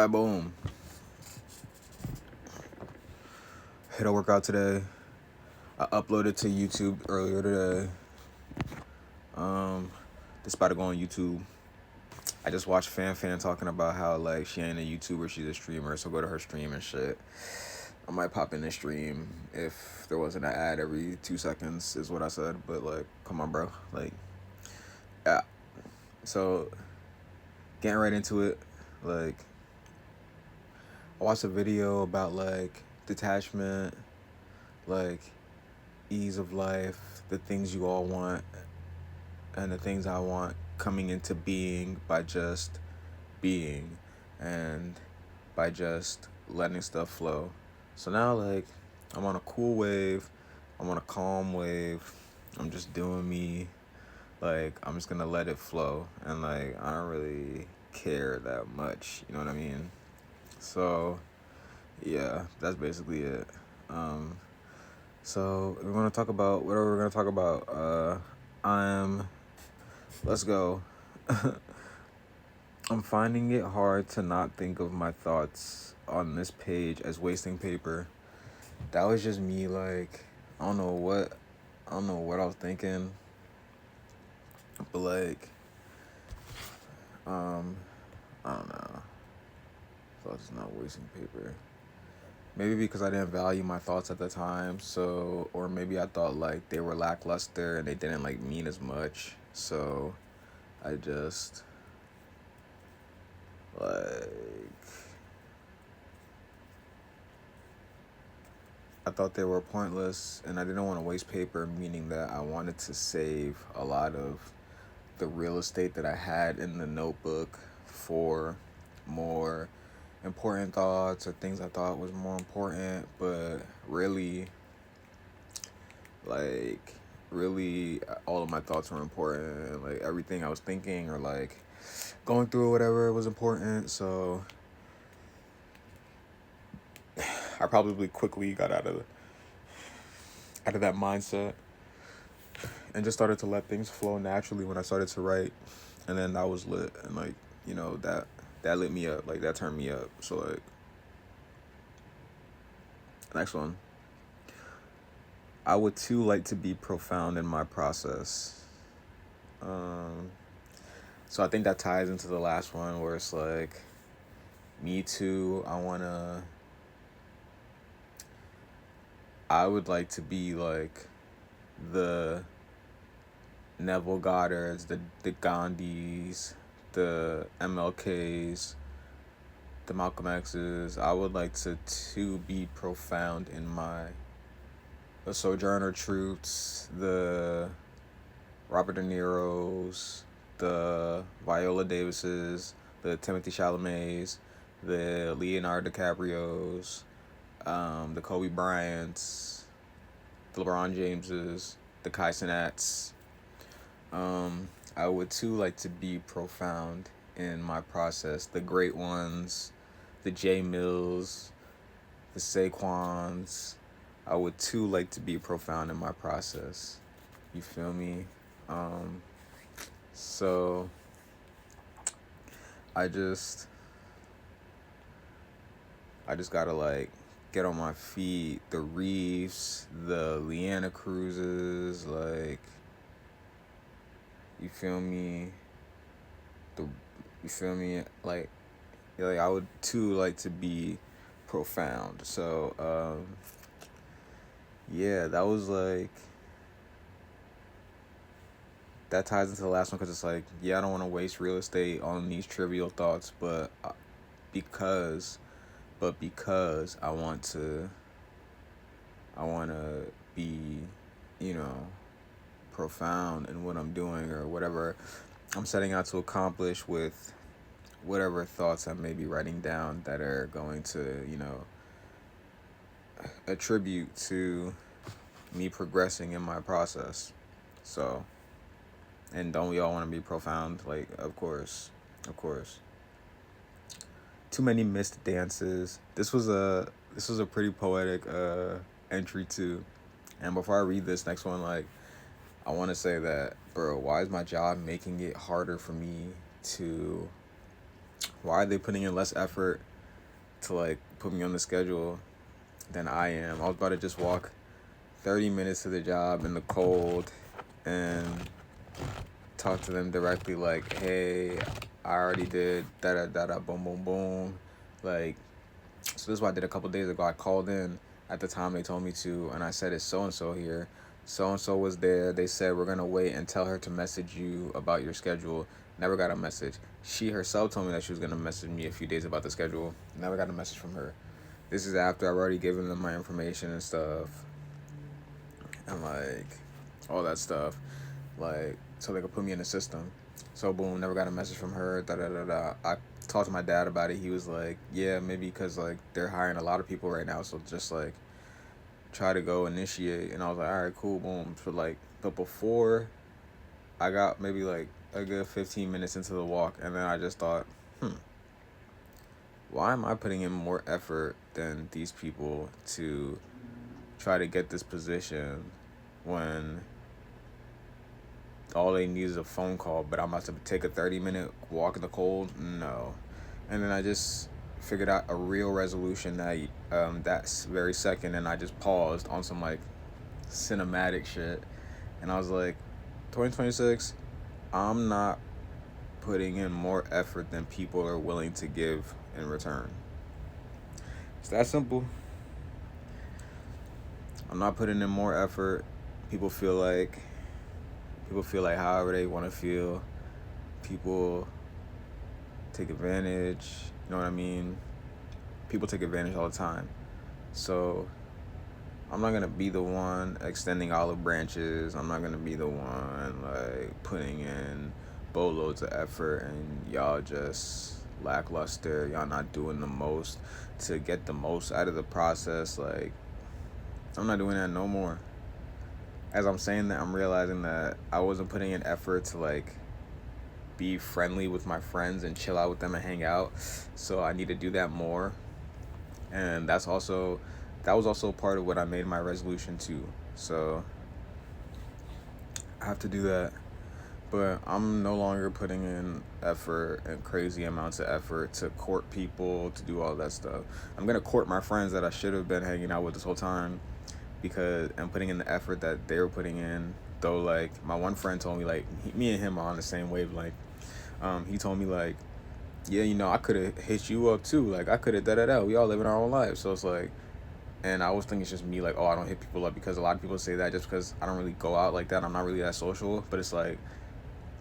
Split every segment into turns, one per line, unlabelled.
Alright, boom. Hit a workout today. I uploaded to YouTube earlier today. This about to go on YouTube. I just watched Fan talking about how like she ain't a YouTuber, she's a streamer, so go to her stream and shit. I might pop in the stream if there wasn't an ad every 2 seconds, is what I said. But like, come on, bro. Like, yeah. So, getting right into it. Like, I watched a video about like detachment, like ease of life, the things you all want, and the things I want coming into being by just being and by just letting stuff flow. So now, like, I'm on a cool wave, I'm on a calm wave, I'm just doing me. Like, I'm just gonna let it flow, and like, I don't really care that much, you know what I mean? So, yeah, that's basically it. So we're gonna talk about whatever we're gonna talk about. Let's go. I'm finding it hard to not think of my thoughts on this page as wasting paper. That was just me, like, I don't know what I was thinking, but like, I don't know. Thoughts is not wasting paper. Maybe because I didn't value my thoughts at the time, so, or maybe I thought like they were lackluster and they didn't like mean as much, so I just like, I thought they were pointless and I didn't want to waste paper, meaning that I wanted to save a lot of the real estate that I had in the notebook for more important thoughts or things I thought was more important, but really, like, really all of my thoughts were important, and like everything I was thinking or like going through or whatever was important. So I probably quickly got out of that mindset and just started to let things flow naturally when I started to write, and then that was lit, and like, you know, that lit me up, like that turned me up. So like, next one. I would too like to be profound in my process. So I think that ties into the last one where it's like, me too, I would like to be like the Neville Goddards, the Gandhis, the MLKs, the Malcolm X's. I would like to be profound in the Sojourner Truths, the Robert De Niro's, the Viola Davises, the Timothy Chalamets, the Leonardo DiCaprios, the Kobe Bryants, the LeBron Jameses, the Kai Cenats. I would too like to be profound in my process. The great ones, the J Mills, the Saquons. I would too like to be profound in my process. You feel me? So I just gotta like get on my feet. The Reefs, the Leanna Cruises, like, you feel me? Like, yeah, like I would too like to be profound. So yeah, that was like, that ties into the last one because it's like, yeah, I don't want to waste real estate on these trivial thoughts, but because I want to be, you know, profound in what I'm doing or whatever I'm setting out to accomplish with whatever thoughts I may be writing down that are going to, you know, attribute to me progressing in my process. So, and don't we all want to be profound? Like, of course. Too many missed dances. This was a pretty poetic entry too. And before I read this next one, like, I want to say that, bro, why is my job making it harder for me to? Why are they putting in less effort to like put me on the schedule than I am. I was about to just walk 30 minutes to the job in the cold and talk to them directly like, hey, I already did da da da da boom boom boom. Like, so this is what I did a couple days ago. I called in at the time they told me to, and I said, it's so and so here. So and so was there. They said we're gonna wait and tell her to message you about your schedule. Never got a message. She herself told me that she was gonna message me a few days about the schedule. Never got a message from her. This is after I've already given them my information and stuff, and like all that stuff, like so they could put me in the system. So boom, never got a message from her. Da da da da. I talked to my dad about it. He was like, yeah, maybe because like they're hiring a lot of people right now, so just like try to go initiate. And I was like, all right, cool, boom. So like, but before I got maybe like a good 15 minutes into the walk, and then I just thought, why am I putting in more effort than these people to try to get this position when all they need is a phone call, but I'm about to take a 30-minute walk in the cold? No. And then I just figured out a real resolution that very second, and I just paused on some like cinematic shit, and I was like, 2026, I'm not putting in more effort than people are willing to give in return. It's that simple. I'm not putting in more effort. People feel like however they want to feel. People take advantage. You know what I mean? People take advantage all the time. So I'm not gonna be the one extending olive branches. I'm not gonna be the one like putting in boatloads of effort and y'all just lackluster. Y'all not doing the most to get the most out of the process. Like, I'm not doing that no more. As I'm saying that, I'm realizing that I wasn't putting in effort to like be friendly with my friends and chill out with them and hang out. So I need to do that more. And that was also part of what I made my resolution to. So I have to do that. But I'm no longer putting in effort and crazy amounts of effort to court people, to do all that stuff. I'm gonna court my friends that I should have been hanging out with this whole time, because I'm putting in the effort that they were putting in. Though like my one friend told me like me and him are on the same wavelength. He told me like, yeah, I could have hit you up too. Like I could have da da da. We all live in our own lives. So it's like, and I was thinking it's just me like, oh, I don't hit people up, because a lot of people say that just because I don't really go out like that. I'm not really that social. But it's like,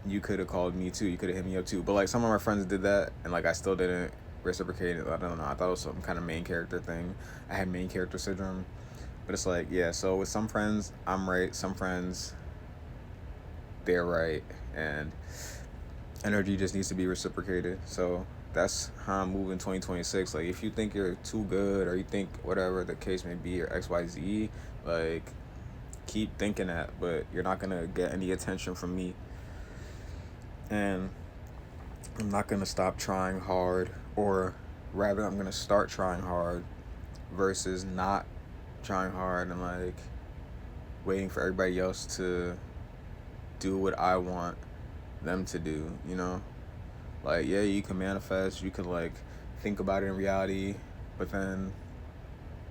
you could have called me too. You could have hit me up too. But like some of my friends did that, and like I still didn't reciprocate it. I don't know. I thought it was some kind of main character thing. I had main character syndrome. But it's like, yeah. So with some friends, I'm right. Some friends, they're right, and energy just needs to be reciprocated. So that's how I'm moving 2026. Like if you think you're too good, or you think whatever the case may be, or XYZ, like keep thinking that, but you're not gonna get any attention from me. And I'm not gonna stop trying hard, or rather I'm gonna start trying hard versus not trying hard and like waiting for everybody else to do what I want them to do, Like, yeah, you can manifest, you can like think about it in reality, but then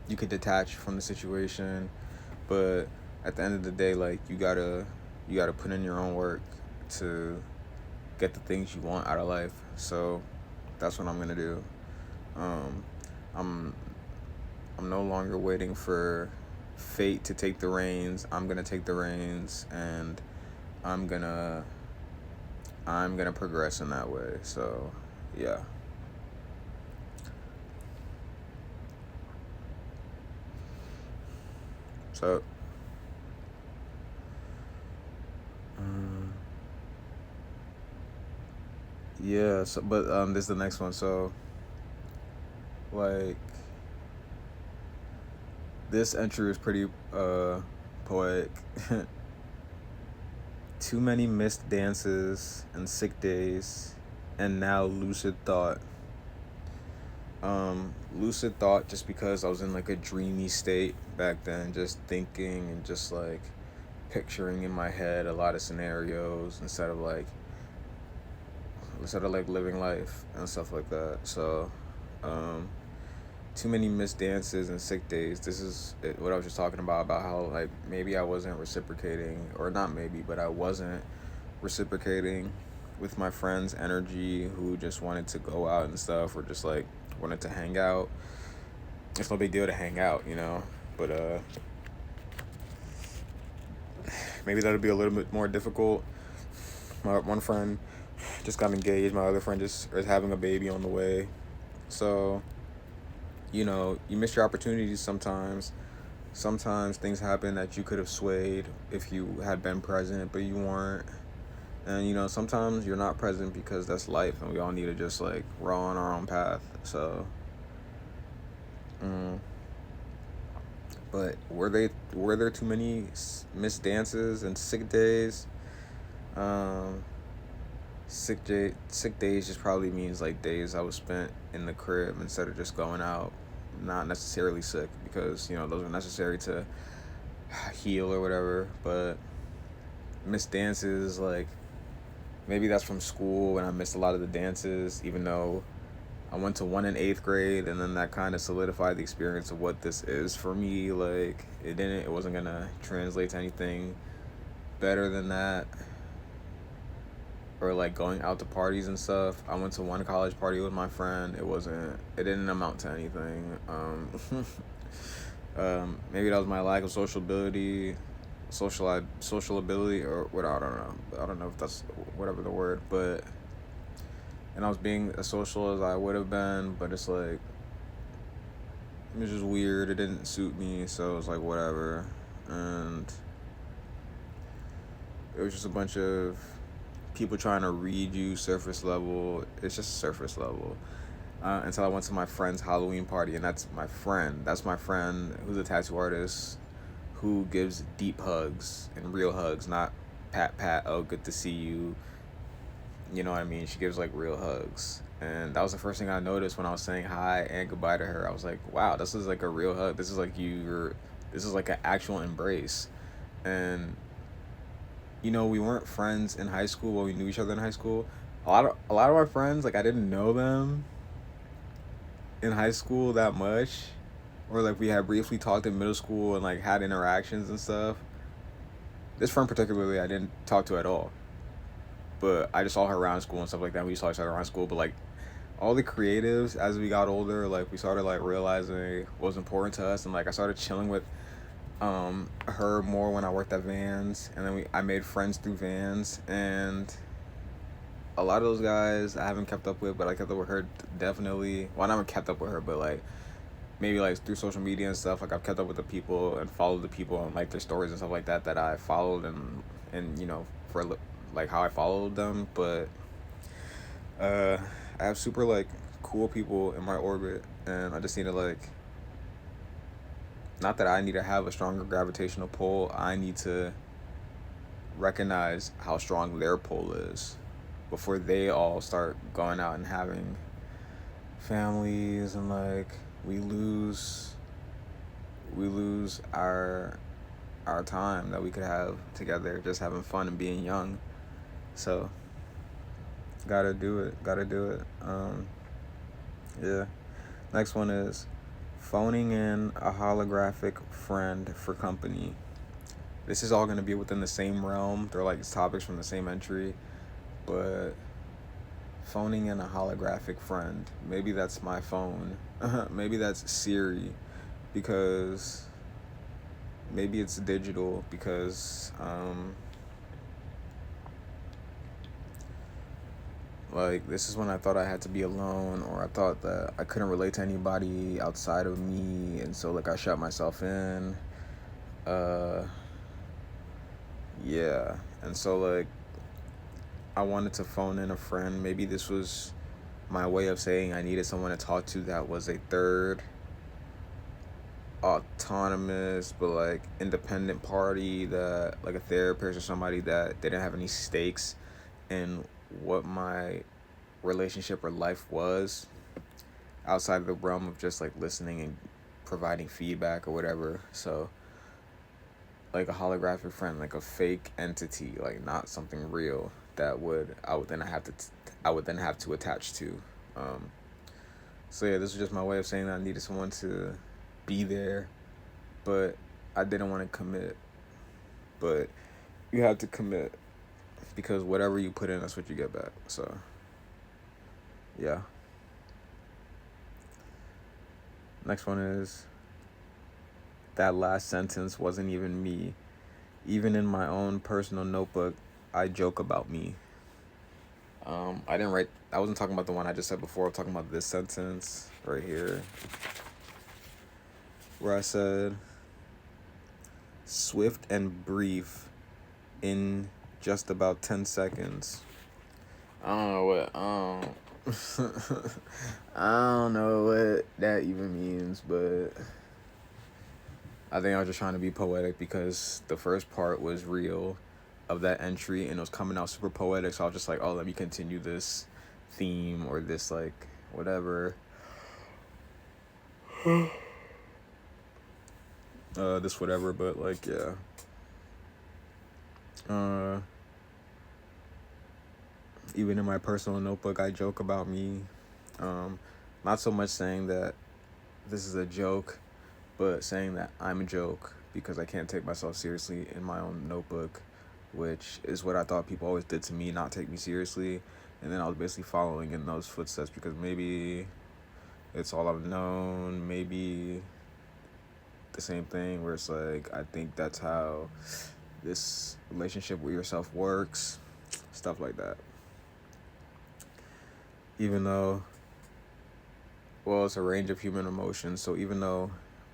you could detach from the situation. But at the end of the day, like you gotta put in your own work to get the things you want out of life. So that's what I'm gonna do. I'm no longer waiting for fate to take the reins. I'm gonna take the reins, and I'm gonna progress in that way. So yeah. So yeah, so but this is the next one. So like this entry is pretty poetic. Too many missed dances and sick days, and now lucid thought. Lucid thought just because I was in like a dreamy state back then, just thinking and just like picturing in my head a lot of scenarios instead of like living life and stuff like that. So too many missed dances and sick days. This is what I was just talking about how like maybe I wasn't reciprocating, or not maybe, but I wasn't reciprocating with my friends' energy who just wanted to go out and stuff, or just like wanted to hang out. It's no big deal to hang out, you know, but maybe that'll be a little bit more difficult. My one friend just got engaged. My other friend just is having a baby on the way. So, you know, you miss your opportunities sometimes. Sometimes things happen that you could have swayed if you had been present, but you weren't. And, you know, sometimes you're not present because that's life, and we all need to just, like, roll on our own path. So, but were there too many missed dances and sick days? Um, sick days just probably means like days I was spent in the crib instead of just going out. Not necessarily sick, because you know those are necessary to heal or whatever. But missed dances, like maybe that's from school, and I missed a lot of the dances, even though I went to one in 8th grade, and then that kind of solidified the experience of what this is for me. Like it wasn't gonna translate to anything better than that, or like going out to parties and stuff. I went to one college party with my friend. It didn't amount to anything. Maybe that was my lack of social ability, or what, I don't know. I don't know if that's whatever the word, but, and I was being as social as I would have been, but it's like, it was just weird. It didn't suit me, so it was like whatever. And it was just a bunch of people trying to read you surface level. It's just surface level. Until I went to my friend's Halloween party, and that's my friend. That's my friend who's a tattoo artist, who gives deep hugs and real hugs, not pat pat. Oh, good to see you. You know what I mean? She gives like real hugs, and that was the first thing I noticed when I was saying hi and goodbye to her. I was like, wow, this is like a real hug. This is like This is like an actual embrace, and you know, we weren't friends in high school. Well, we knew each other in high school. A lot of my friends, like I didn't know them in high school that much, or like we had briefly talked in middle school and like had interactions and stuff. This friend particularly I didn't talk to at all, but I just saw her around school and stuff like that. We saw each other around school, but like all the creatives, as we got older, like we started like realizing what was important to us, and like I started chilling with her more when I worked at Vans, and then I made friends through Vans, and a lot of those guys I haven't kept up with, but I kept up with her definitely. Well, I never kept up with her, but like maybe like through social media and stuff. Like I've kept up with the people and followed the people and like their stories and stuff like that I followed, and you know, for like how I followed them. But I have super like cool people in my orbit, and I just need to like, not that I need to have a stronger gravitational pull. I need to recognize how strong their pull is before they all start going out and having families, and like we lose our time that we could have together just having fun and being young. So gotta do it. Yeah. Next one is phoning in a holographic friend for company. This is all going to be within the same realm. They're like topics from the same entry, but phoning in a holographic friend. Maybe that's my phone. Maybe that's Siri, because maybe it's digital, because like this is when I thought I had to be alone, or I thought that I couldn't relate to anybody outside of me, and so like I shut myself in. Yeah. And so like I wanted to phone in a friend. Maybe this was my way of saying I needed someone to talk to that was a third, autonomous but like independent party, that like a therapist or somebody that didn't have any stakes in what my relationship or life was, outside of the realm of just like listening and providing feedback or whatever. So like a holographic friend, like a fake entity, like not something real that I would then have to attach to. So yeah, this was just my way of saying that I needed someone to be there, but I didn't want to commit. But you have to commit because whatever you put in, that's what you get back. So yeah. Next one is, that last sentence wasn't even me. Even in my own personal notebook, I joke about me. I didn't write. I wasn't talking about the one I just said before. I'm talking about this sentence right here, where I said, "Swift and brief, in just about 10 seconds." I don't know what. I don't know what that even means, but I think I was just trying to be poetic because the first part was real of that entry and it was coming out super poetic. So I was just like, oh, let me continue this theme or this, like, whatever. This whatever, but like, yeah. Even in my personal notebook, I joke about me. Not so much saying that this is a joke, but saying that I'm a joke because I can't take myself seriously in my own notebook, which is what I thought people always did to me, not take me seriously. And then I was basically following in those footsteps because maybe it's all I've known, maybe the same thing where it's like, I think that's how this relationship with yourself works, stuff like that. Even though, well, it's a range of human emotions, so even though,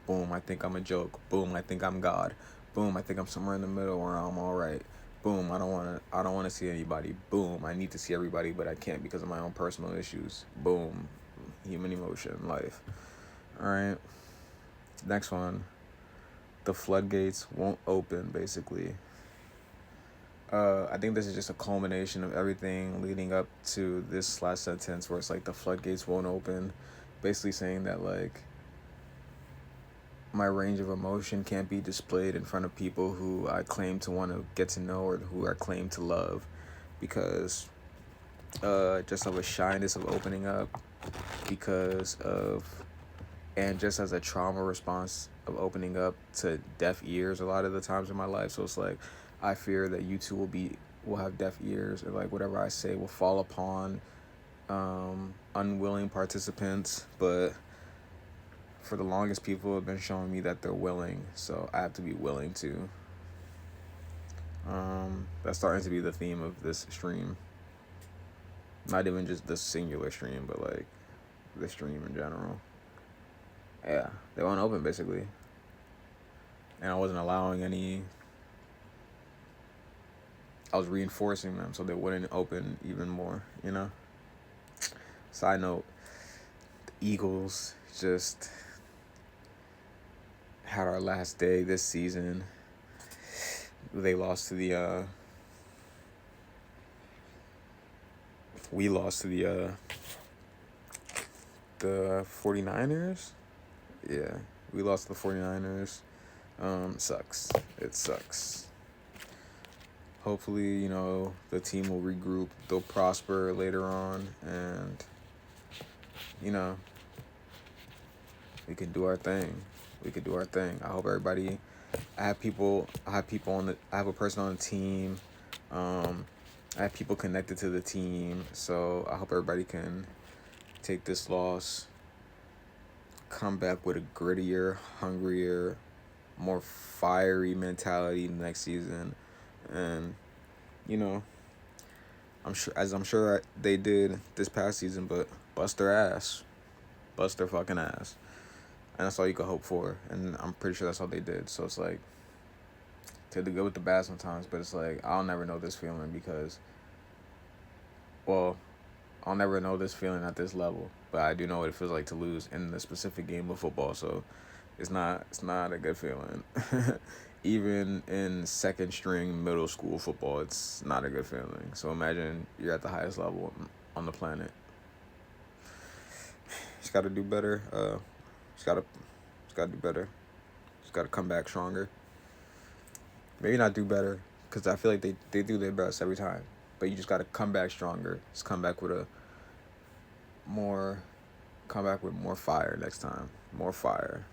boom, I think I'm a joke, boom, I think I'm God, boom, I think I'm somewhere in the middle where I'm all right, boom, I don't want to see anybody, boom, I need to see everybody but I can't because of my own personal issues, boom, human emotion, life. All right, next one, the floodgates won't open, basically. I think this is just a culmination of everything leading up to this last sentence where it's like the floodgates won't open, basically saying that like my range of emotion can't be displayed in front of people who I claim to want to get to know or who I claim to love because just of a shyness of opening up, because of, and just as a trauma response of opening up to deaf ears a lot of the times in my life. So it's like I fear that you two will have deaf ears, or like whatever I say will fall upon unwilling participants. But for the longest, people have been showing me that they're willing, so I have to be willing too. That's starting to be the theme of this stream. Not even just this singular stream, but like the stream in general. Yeah, they won't open basically, and I wasn't allowing any. I was reinforcing them so they wouldn't open even more, you know? Side note, the Eagles just had our last day this season. They lost to we lost to the 49ers. Yeah, we lost to the 49ers. Sucks. It sucks. Hopefully, you know, the team will regroup. They'll prosper later on, and you know, we can do our thing. We could do our thing. I hope everybody. I have people on the. I have a person on the team. I have people connected to the team, so I hope everybody can take this loss, come back with a grittier, hungrier, more fiery mentality next season, and you know, I'm sure they did this past season, but bust their ass, bust their fucking ass, and that's all you could hope for. And I'm pretty sure that's all they did. So it's like, take the good with the bad sometimes, but it's like I'll never know this feeling because, well, I'll never know this feeling at this level, but I do know what it feels like to lose in the specific game of football. So it's not a good feeling. Even in second string middle school football, it's not a good feeling. So imagine you're at the highest level on the planet. Just gotta do better. Just gotta do better. Just gotta come back stronger. Maybe not do better, because I feel like they do their best every time. But you just gotta come back stronger. Just come back with a more come back with more fire next time. More fire.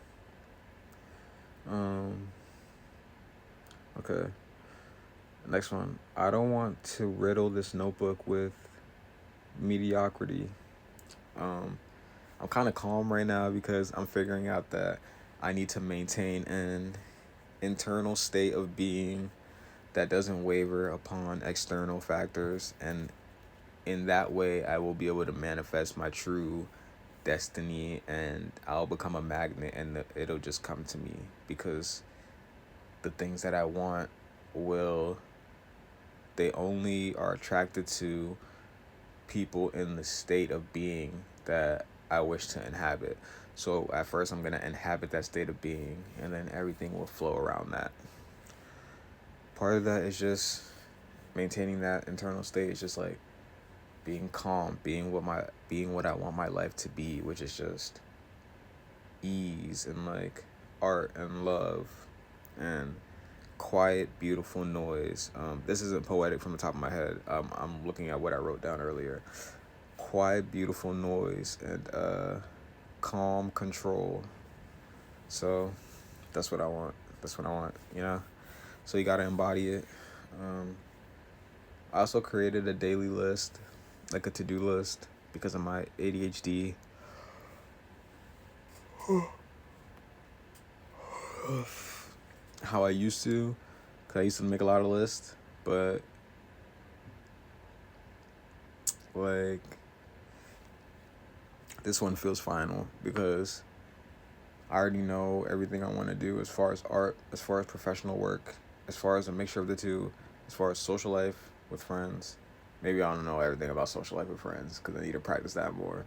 Okay. Next one. I don't want to riddle this notebook with mediocrity. I'm kind of calm right now because I'm figuring out that I need to maintain an internal state of being that doesn't waver upon external factors, and in that way I will be able to manifest my true destiny, and I'll become a magnet, and it'll just come to me, because the things that I want will, they only are attracted to people in the state of being that I wish to inhabit. So at first I'm going to inhabit that state of being, and then everything will flow around that. Part of that is just maintaining that internal state. It's just like being calm, being what I want my life to be, which is just ease and like art and love and quiet, beautiful noise. This isn't poetic from the top of my head. I'm looking at what I wrote down earlier. Quiet, beautiful noise and calm control. So that's what I want. So you gotta embody it. I also created a daily list, like a to-do list, because of my ADHD. How I used to, because I used to make a lot of lists, but like this one feels final because I already know everything I want to do as far as art, as far as professional work, as far as a mixture of the two, as far as social life with friends. Maybe I don't know everything about social life with friends because I need to practice that more,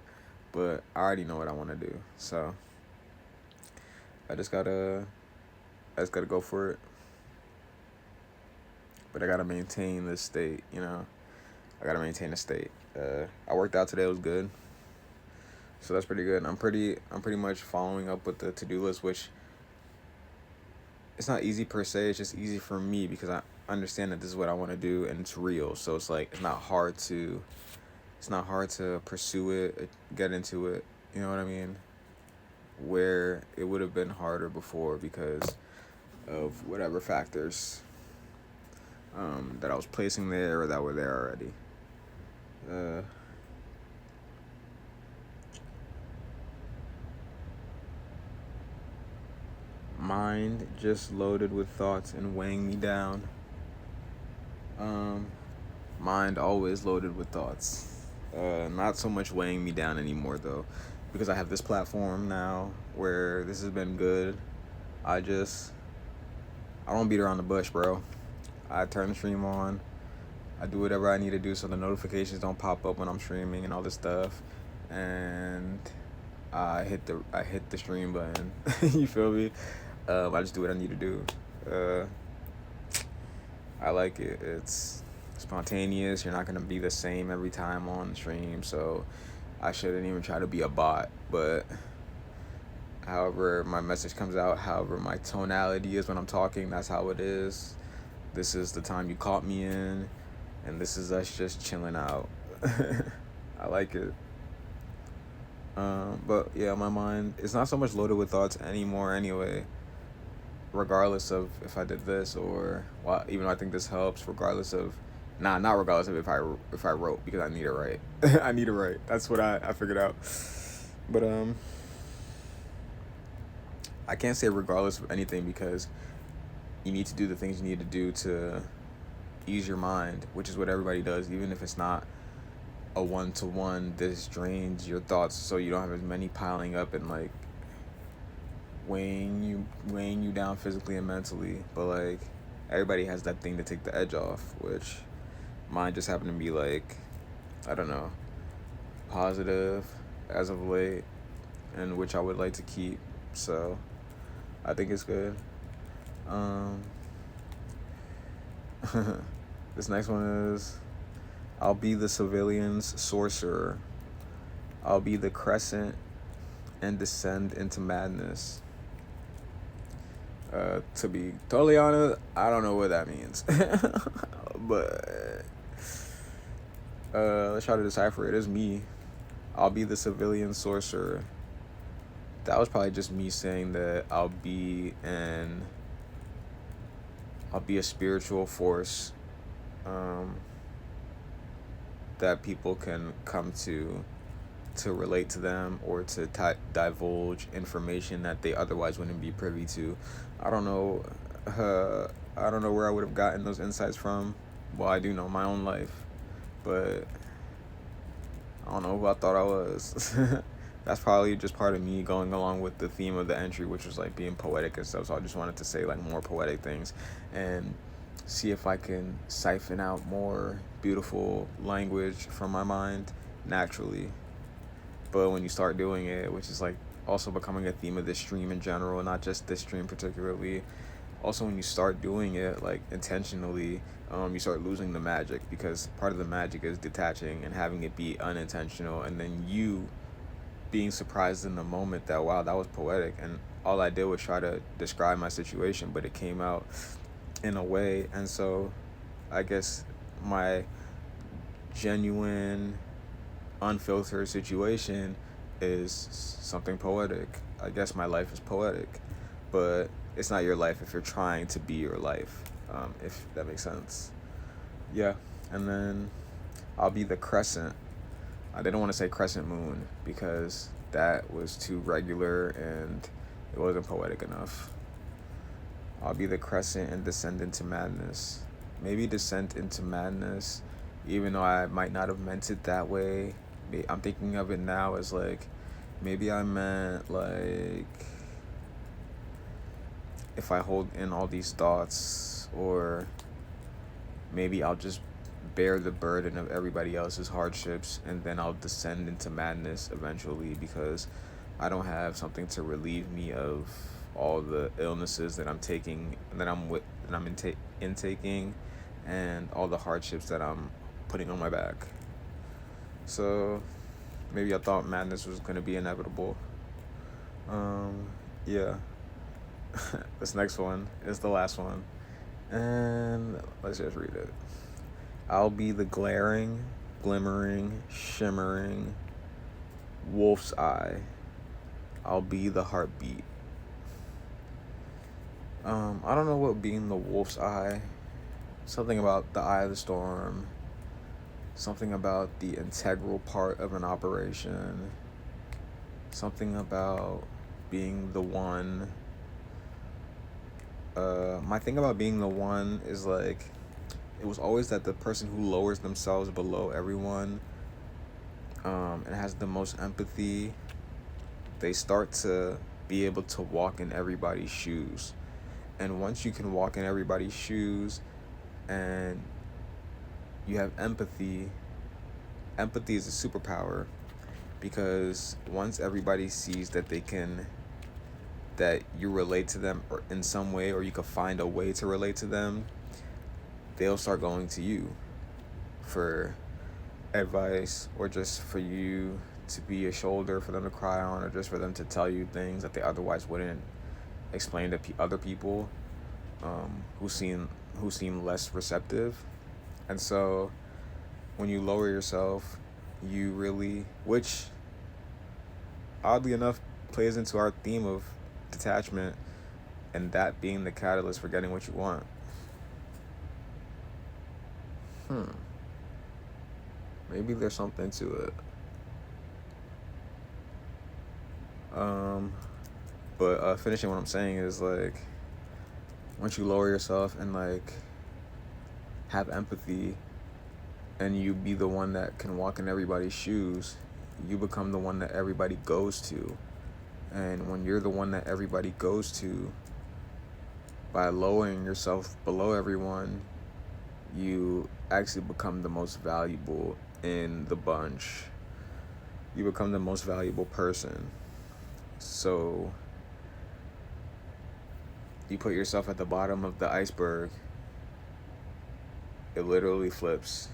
but I already know what I want to do. So I just gotta go for it. But I gotta maintain this state, I gotta maintain a state. I worked out today, it was good. So that's pretty good. I'm pretty much following up with the to-do list, which it's not easy per se, it's just easy for me because I understand that this is what I want to do and it's real. So it's like it's not hard to pursue it, get into it, you know what I mean? Where it would have been harder before because of whatever factors that I was placing there or that were there already. Mind just loaded with thoughts and weighing me down. Mind always loaded with thoughts. Not so much weighing me down anymore though, because I have this platform now where this has been good. I don't beat around the bush, bro. I turn the stream on. I do whatever I need to do so the notifications don't pop up when I'm streaming and all this stuff. And I hit the stream button. You feel me? I just do what I need to do. I like it. It's spontaneous. You're not gonna be the same every time on the stream, so I shouldn't even try to be a bot. But however my message comes out, however my tonality is when I'm talking, that's how it is. This is the time you caught me in, and this is us just chilling out. I like it. But yeah, my mind, it's not so much loaded with thoughts anymore anyway, regardless of if I did this or, well, even though I think this helps, regardless of, not regardless of if I wrote, because I need to write. I need to write. That's what I figured out. But I can't say regardless of anything because you need to do the things you need to do to ease your mind, which is what everybody does. Even if it's not a one-to-one, this drains your thoughts so you don't have as many piling up and like weighing you down physically and mentally. But like everybody has that thing to take the edge off, which mine just happened to be like, I don't know, positive as of late, and which I would like to keep. So I think it's good. This next one is, I'll be the civilian's sorcerer. I'll be the crescent and descend into madness. To be totally honest, I don't know what that means. But let's try to decipher it. It's me. I'll be the civilian sorcerer. That was probably just me saying that I'll be a spiritual force, um, that people can come to relate to them, or to divulge information that they otherwise wouldn't be privy to. I don't know. Uh, I don't know where I would have gotten those insights from. Well, I do know my own life, but I don't know who I thought I was. That's probably just part of me going along with the theme of the entry, which was like being poetic and stuff. So I just wanted to say like more poetic things and see if I can siphon out more beautiful language from my mind naturally. But when you start doing it, which is like also becoming a theme of this stream in general, not just this stream particularly, also when you start doing it like intentionally, you start losing the magic, because part of the magic is detaching and having it be unintentional, and then you being surprised in the moment that, wow, that was poetic, and all I did was try to describe my situation, but it came out in a way. And so I guess my genuine unfiltered situation is something poetic. I guess my life is poetic, but it's not your life if you're trying to be your life, if that makes sense. Yeah. And then I'll be the crescent. I didn't want to say crescent moon because that was too regular and it wasn't poetic enough. I'll be the crescent and descend into madness. Maybe descent into madness, even though I might not have meant it that way. I'm thinking of it now as like, maybe I meant like, if I hold in all these thoughts, or maybe I'll just bear the burden of everybody else's hardships, and then I'll descend into madness eventually, because I don't have something to relieve me of all the illnesses that I'm taking, intaking, and all the hardships that I'm putting on my back. So maybe I thought madness was going to be inevitable. Yeah. This next one is the last one, and let's just read it. I'll be the glaring, glimmering, shimmering wolf's eye. I'll be the heartbeat. I don't know what being the wolf's eye. Something about the eye of the storm. Something about the integral part of an operation. Something about being the one. My thing about being the one is like, it was always that the person who lowers themselves below everyone, and has the most empathy, they start to be able to walk in everybody's shoes. And once you can walk in everybody's shoes and you have empathy, empathy is a superpower, because once everybody sees that that you relate to them or in some way, or you can find a way to relate to them, they'll start going to you for advice, or just for you to be a shoulder for them to cry on, or just for them to tell you things that they otherwise wouldn't explain to other people, who seem less receptive. And so when you lower yourself, you really, which oddly enough plays into our theme of detachment, and that being the catalyst for getting what you want. Maybe there's something to it. But finishing what I'm saying is like, once you lower yourself and like have empathy, and you be the one that can walk in everybody's shoes, you become the one that everybody goes to. And when you're the one that everybody goes to, by lowering yourself below everyone, you actually become the most valuable in the bunch. You become the most valuable person. So you put yourself at the bottom of the iceberg, it literally flips,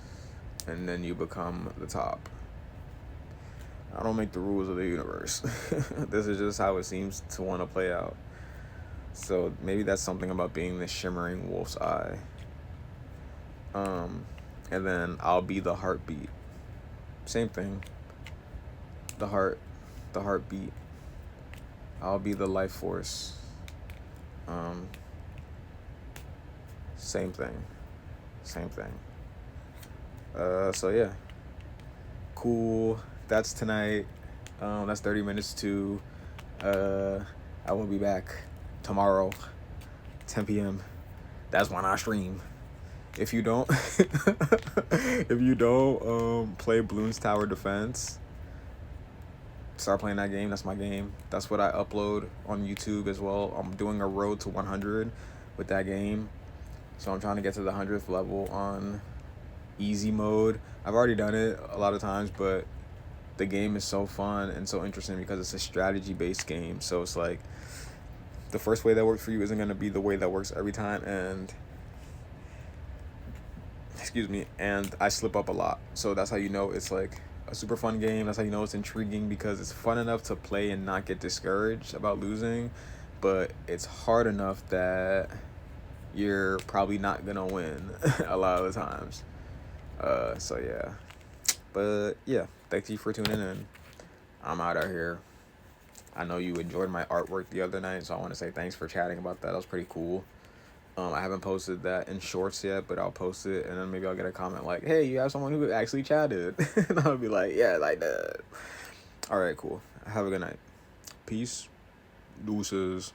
and then you become the top. I don't make the rules of the universe. This is just how it seems to want to play out. So maybe that's something about being the shimmering wolf's eye. And then I'll be the heartbeat. Same thing. the heartbeat. I'll be the life force. Same thing. So yeah, cool. That's tonight. That's 30 minutes to. I will be back tomorrow, 10 p.m. That's when I stream. If you don't, play Bloons Tower Defense, start playing that game. That's my game. That's what I upload on YouTube as well. I'm doing a road to 100 with that game. So I'm trying to get to the 100th level on easy mode. I've already done it a lot of times, but the game is so fun and so interesting because it's a strategy-based game. So it's like the first way that works for you isn't going to be the way that works every time, and I slip up a lot. So that's how you know it's like a super fun game. That's how you know it's intriguing, because it's fun enough to play and not get discouraged about losing, but it's hard enough that you're probably not gonna win a lot of the times. So yeah. But yeah, thank you for tuning in. I'm out of here. I know you enjoyed my artwork the other night, so I want to say thanks for chatting about that. That was pretty cool. I haven't posted that in shorts yet, but I'll post it, and then maybe I'll get a comment like, hey, you have someone who actually chatted. And I'll be like, yeah, like that. All right, cool. Have a good night. Peace. Deuces.